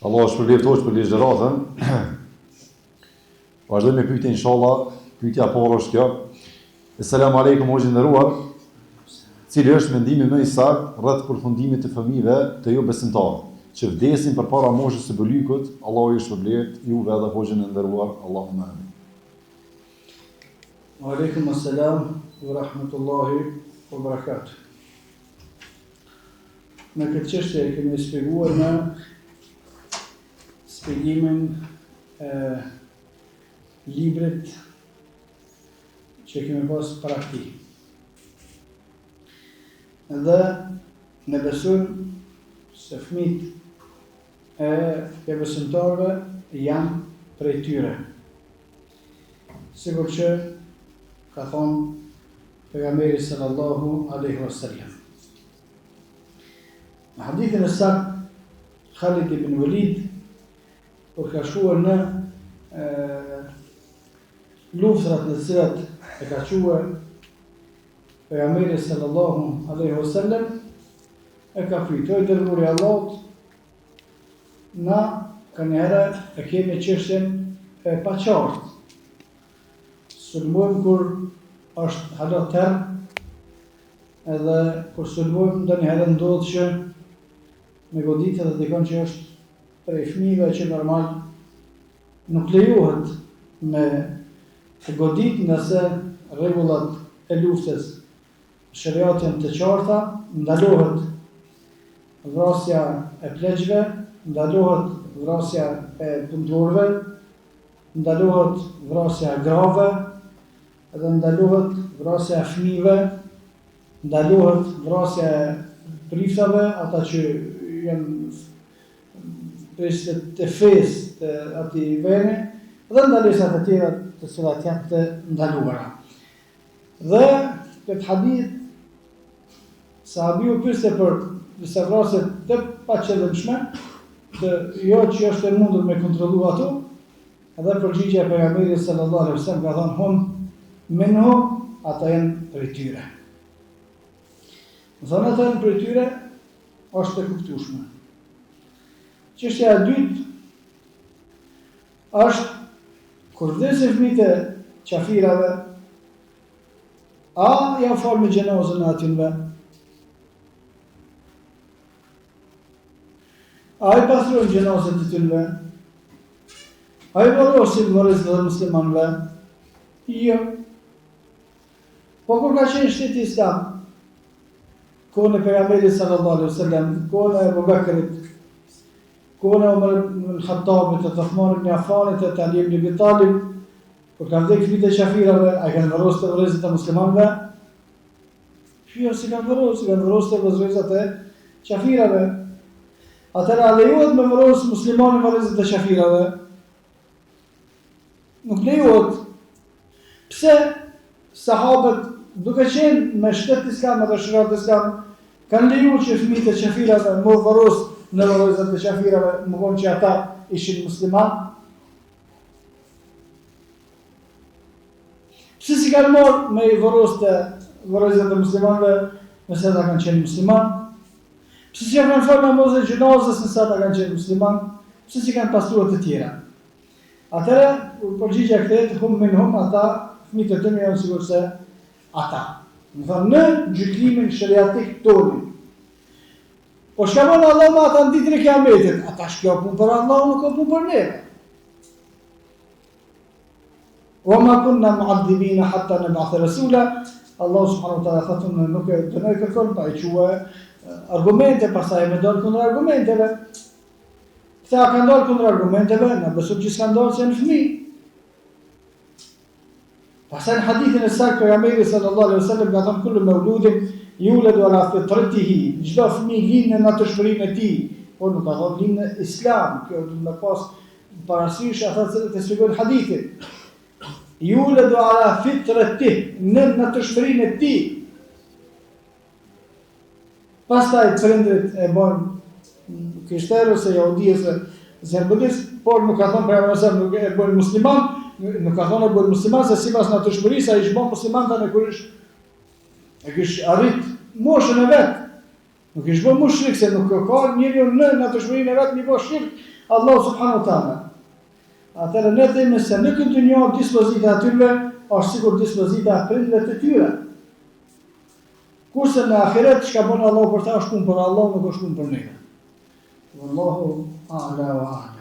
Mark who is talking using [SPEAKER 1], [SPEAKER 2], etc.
[SPEAKER 1] Allah është përleftosh për ligjëratën. Vazhdojmë me pyetje inshallah. Pyetja parë është kjo. Asalamu alaykum o nderuar. Cili është mendimi më i saktë rreth përfundimit të fëmijëve të jo besimtarë që vdesin përpara moshës së bëlykut? Allahu ju shpërblet juve edhe hoxhën e nderuar. Allahumma amin.
[SPEAKER 2] Wa alaykum assalam wa rahmatullahi wa barakatuh. Në këtë çështje kemi shpjeguar në shpjegimin e librit që kemi pas para këtij. Dhe ne besojmë se fëmijët e besimtarëve janë prej tyre. Sigur që ka thonë pejgamberi sallallahu alaihi wasallam. Në hadithin e saktë Khalid ibn Walid kur ka shkuar në luftrat në cilat e ka quar pejgamberi sallallahu alaihi wasallam, e ka pyetoj dërguari i Allahut, na kanjëherë e kemi çështjen e paqartë. Sulmojmë kur është halal term, edhe kur sulmojmë ndonjëherë ndodh që me goditje dhe dikon që është prej fëmijëve që normal nuk lejohet me të godit nëse rregullat e luftës shariat janë të qarta, ndalohet vrasja e pleqve, ndalohet vrasja e punëtorëve, ndalohet vrasja e grave, edhe ndalohet vrasja e fëmijëve, ndalohet vrasja e priftave, ata që janë peshë të fesë të ati veni, dhe ndalesat e tjera të cilat janë të ndaluara. Dhe këtë hadith, sahabiu pyeste për disa vrasje të paqëllimshme, të jo që është e mundur me kontrollu ato, edhe përgjigjja e pejgamberit sallallahu alaihi wasallam ka thënë hum minhum, ata janë prej tyre. Thonë ata janë prej tyre, është e kuptueshme. Çështja e dytë është kur vdesin fëmijët e qafirave, a janë falë me gjenazën e atyre? A i pastrojnë gjenazën të tyre? A i vorosin vërezve dhe muslimanve? Jo. Po kur ka qenë shteti islam, kohën e pejgamberit sallallahu alaihi wasallam, kohën e Abu Bakrit, kohën e Umar ibn Khattabit, të Uthman ibn Affanit, të Ali ibn Abi Talib, kur kanë vdekur fëmijët e qafirave, a kanë varrosur të vërezat e muslimanëve? Jo, si kanë varrosur të vërezat e qafirave. Atëra lejohet me varros muslimanë vërezat e qafirave? Nuk lejohet. Pse sahabët duke qenë me shtetë islam dhe shërat islam, kanë leju që fëmijët e qafirave më varros në vërezat e qafirave, më vonë që ata ishin musliman. Pse si kanë marrë me i varros të vërezat e muslimanve nëse ata kanë qenë musliman? Pse si kanë falë namazin e gjinazës nëse ata kanë qenë musliman? Pse si kanë pastruar të tjera? Atëra, përgjigja kthehet hum minhum, ata fëmijët e tyre janë sigurisht se ata. Më thënë në gjykimin shariatik tonë. Po shka mënë Allah ma ata në ditën e kiametit, ata shkjo punë për Allah, nuk o punë për neve. Wa ma kunna mu'addibina hatta nab'atha rasula. Allah subhanahu wa ta'ala thotë nuk e dënoi kërkon pa i quë argumente, pastaj me dalë kundër argumenteve. Këta kanë dalë kundër argumenteve, në besoj që s'kan dalë se në fëmijë. Pastaj në hadithin e saktë pejgamberi sallallahu alaihi wasallam ka thënë kullu mawludin yuladu ala fitratihi, çdo fëmijë lind në natyrshmërinë e tij, por nuk ka thënë lind në islam, kjo do të më pas parasysh ata që të shpjegojnë hadithin. Yuladu ala fitratihi, në natyrshmërinë e tij. Pastaj prindrit e bën krishterë ose jehudi ose zerbulis, por nuk ka thënë pejgamberi sallallahu alaihi wasallam nuk e bën musliman. Nuk ka thonë e bërë musliman, se si pas natyrshmërisë, a ishë bërë musliman të në kur ishë arrit moshën e vetë. Nuk ishë bërë mushrik, se nuk ka njëri në natyrshmërinë e vetë një bërë shirk, Allah subhanahu wa taala. Atëherë ne themi se në këtë dunjë dispozita atyre është sikur dispozita e prindve të tyre. Kurse në ahiret çka bën Allah për ta është punë për Allah, nuk është punë për ne. Wallahu a'la wa a'lam.